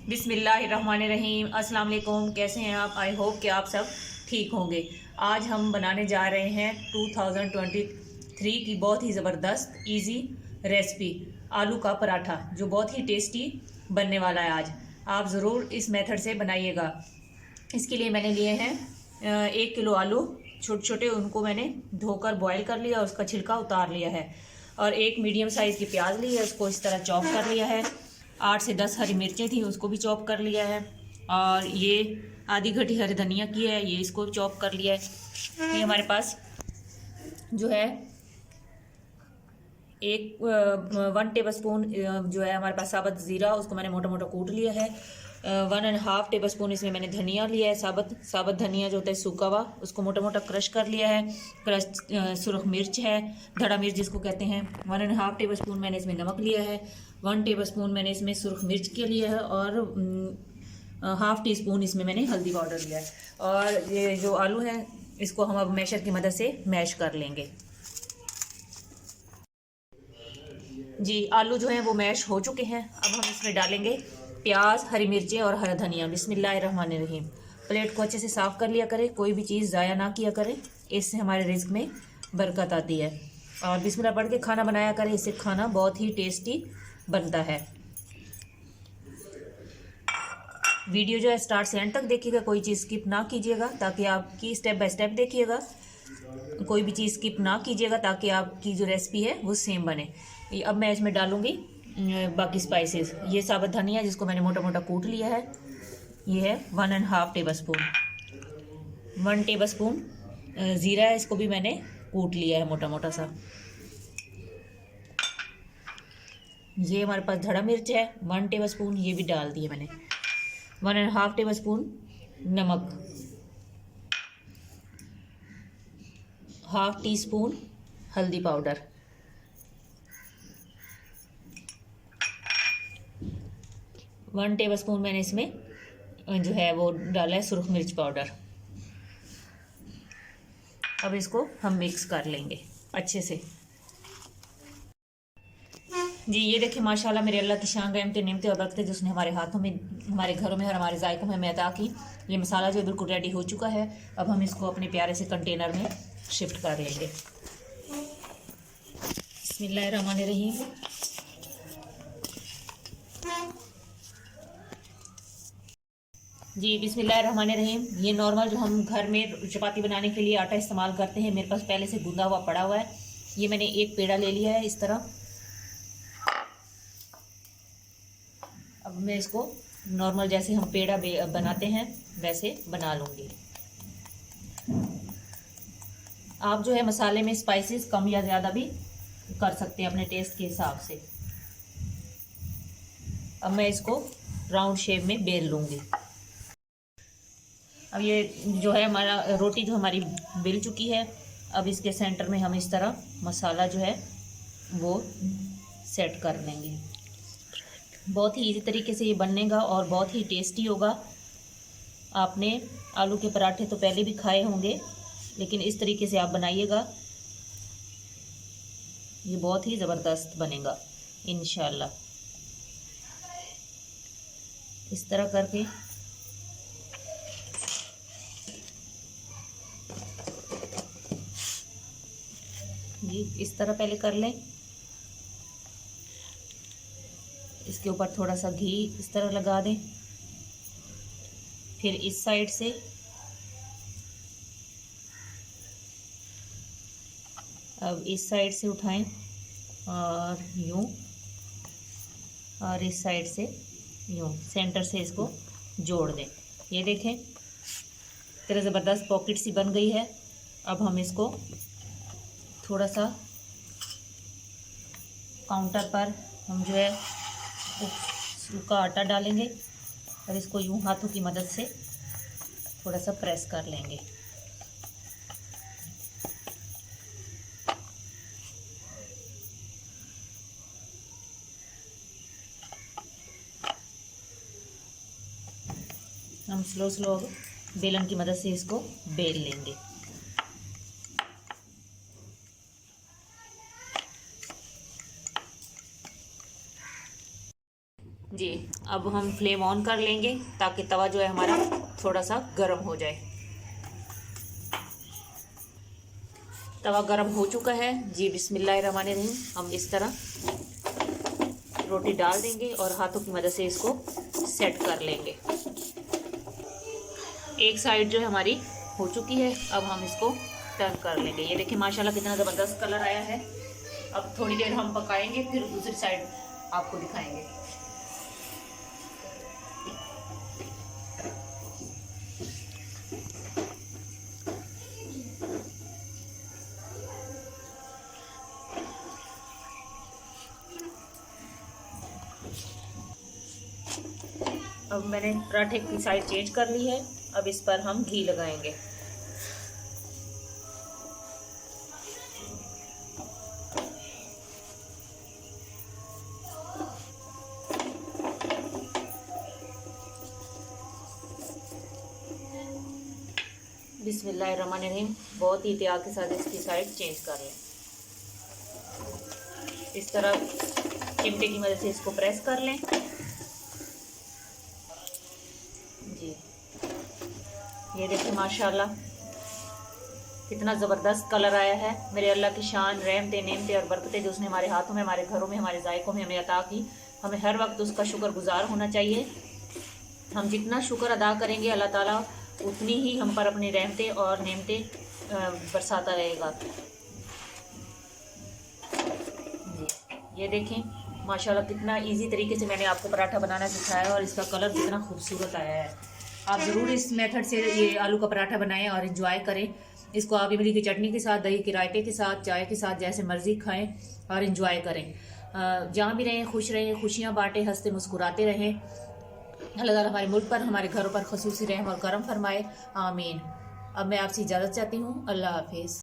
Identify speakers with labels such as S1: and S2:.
S1: बिस्मिल्लाहिर्रहमानिर्रहीम। अस्सलाम वालेकुम। कैसे हैं आप? आई होप कि आप सब ठीक होंगे। आज हम बनाने जा रहे हैं 2023 की बहुत ही ज़बरदस्त इजी रेसिपी आलू का पराठा, जो बहुत ही टेस्टी बनने वाला है। आज आप ज़रूर इस मेथड से बनाइएगा। इसके लिए मैंने लिए हैं 1 किलो आलू छोटे छोटे, उनको मैंने धोकर बॉयल कर लिया, उसका छिलका उतार लिया है। और एक मीडियम साइज़ की प्याज ली है, उसको इस तरह चॉप कर लिया है। 8 से 10 हरी मिर्चें थी, उसको भी चॉप कर लिया है। और ये आधी घटी हरी धनिया की है, ये इसको चॉप कर लिया है। ये हमारे पास जो है 1 टेबल स्पून जो है हमारे पास साबुत ज़ीरा, उसको मैंने मोटा मोटा कूट लिया है। 1.5 टेबल स्पून इसमें मैंने धनिया लिया है, साबुत धनिया जो होता है सूखा हुआ, उसको मोटा मोटा क्रश कर लिया है। क्रश सुरख मिर्च है, धड़ा मिर्च जिसको कहते हैं। 1.5 टेबल स्पून मैंने इसमें नमक लिया है। 1 टेबल स्पून मैंने इसमें सुरख मिर्च के लिया है। और हाफ टी स्पून इसमें मैंने हल्दी पाउडर लिया है। और ये जो आलू है, इसको हम अब मैशर की मदद से मैश कर लेंगे। जी, आलू जो हैं वो मैश हो चुके हैं। अब हम इसमें डालेंगे प्याज, हरी मिर्चें और हरा धनिया। बिस्मिल्लाहिर्रहमानिर्रहीम। प्लेट को अच्छे से साफ़ कर लिया करें, कोई भी चीज़ ज़ाया ना किया करें, इससे हमारे रिज़्क में बरकत आती है। और बिस्मिल्लाह पढ़ के खाना बनाया करें, इससे खाना बहुत ही टेस्टी बनता है। वीडियो जो है स्टार्ट से एंड तक देखिएगा, कोई चीज़ स्किप ना कीजिएगा, ताकि आपकी स्टेप बाय स्टेप देखिएगा। कोई भी चीज़ स्किप ना कीजिएगा, ताकि आपकी जो रेसिपी है वो सेम बने। अब मैं इसमें डालूंगी बाकी स्पाइसेस। ये साबुत धनिया जिसको मैंने मोटा मोटा कूट लिया है, ये है 1.5 टेबल स्पून। 1 टेबल स्पून ज़ीरा है, इसको भी मैंने कूट लिया है मोटा मोटा सा। ये हमारे पास धड़ा मिर्च है 1 टेबल स्पून, ये भी डाल दिए मैंने। 1.5 टेबल स्पून नमक, हाफ टी स्पून हल्दी पाउडर, 1 टेबल स्पून मैंने इसमें जो है वो डाला है सुरख मिर्च पाउडर। अब इसको हम मिक्स कर लेंगे अच्छे से। जी, ये देखिए माशाल्लाह मेरे अल्लाह की शान रहमतें नेमतें और बरकतें जो उसने हमारे हाथों में, हमारे घरों में और हमारे जायकों में अता की। ये मसाला जो बिल्कुल रेडी हो चुका है। अब हम इसको अपने प्यारे से कंटेनर में शिफ्ट कर लेंगे। बिस्मिल्लाहिर्रहमानिर्रहीम। जी, बिस्मिल्लाहिर्रहमानिर्रहीम। ये नॉर्मल जो हम घर में चपाती बनाने के लिए आटा इस्तेमाल करते हैं, मेरे पास पहले से गूंदा हुआ पड़ा हुआ है। ये मैंने एक पेड़ा ले लिया है इस तरह। अब मैं इसको नॉर्मल जैसे हम पेड़ा बनाते हैं वैसे बना लूँगी। आप जो है मसाले में स्पाइसेस कम या ज़्यादा भी कर सकते हैं अपने टेस्ट के हिसाब से। अब मैं इसको राउंड शेप में बेल लूँगी। अब ये जो है हमारा रोटी जो हमारी बेल चुकी है। अब इसके सेंटर में हम इस तरह मसाला जो है वो सेट कर लेंगे। बहुत ही इजी तरीके से ये बनेगा और बहुत ही टेस्टी होगा। आपने आलू के पराठे तो पहले भी खाए होंगे, लेकिन इस तरीके से आप बनाइएगा, ये बहुत ही ज़बरदस्त बनेगा इंशाल्लाह। इस तरह करके जी इस तरह पहले कर लें। इसके ऊपर थोड़ा सा घी इस तरह लगा दें। फिर इस साइड से अब इस साइड से उठाएं और यूं, और इस साइड से यूं सेंटर से इसको जोड़ दें। ये देखें तेरा ज़बरदस्त पॉकेट सी बन गई है। अब हम इसको थोड़ा सा काउंटर पर हम जो है सूखा आटा डालेंगे और इसको यूं हाथों की मदद से थोड़ा सा प्रेस कर लेंगे। हम स्लो स्लो बेलन की मदद से इसको बेल लेंगे। जी, अब हम फ्लेम ऑन कर लेंगे ताकि तवा जो है हमारा थोड़ा सा गर्म हो जाए। तवा गर्म हो चुका है जी। बिस्मिल्लाहिर्रहमानिर्रहीम। हम इस तरह रोटी डाल देंगे और हाथों की मदद से इसको सेट कर लेंगे। एक साइड जो है हमारी हो चुकी है, अब हम इसको टर्न कर लेंगे। ये देखिए माशाल्लाह कितना ज़बरदस्त कलर आया है। अब थोड़ी देर हम पकाएंगे, फिर दूसरी साइड आपको दिखाएंगे। अब मैंने पराठे की साइड चेंज कर ली है। अब इस पर हम घी लगाएंगे। बिस्मिल्लाहिर्रहमानिर्रहीम। बहुत ही एहतियात के साथ इसकी साइड चेंज कर लें। इस तरह चिमटे की मदद से इसको प्रेस कर लें जी। ये देखिए माशाल्लाह कितना ज़बरदस्त कलर आया है। मेरे अल्लाह की शान, रहमतें, नेमतें और बरकतें जो उसने हमारे हाथों में, हमारे घरों में, हमारे जायकों में हमें अता की, हमें हर वक्त उसका शुक्रगुजार होना चाहिए। हम जितना शुक्र अदा करेंगे अल्लाह ताला उतनी ही हम पर अपनी रहमतें और नेमतें बरसाता रहेगा जी। ये देखें माशाल्लाह कितना इजी तरीके से मैंने आपको पराठा बनाना सिखाया और इसका कलर कितना खूबसूरत आया है। आप ज़रूर इस मेथड से ये आलू का पराठा बनाएं और एंजॉय करें। इसको आप इमली की चटनी के साथ, दही के रायते के साथ, चाय के साथ, जैसे मर्जी खाएं और एंजॉय करें। जहाँ भी रहें खुश रहें, खुशियाँ बांटें, हंसते मुस्कुराते रहें। अल्लाह ताला हमारे मुल्क पर, हमारे घरों पर ख़ुसूसी रहम और करम फरमाए। आमीन। अब मैं आपसे इजाज़त चाहती हूँ। अल्लाह हाफिज़।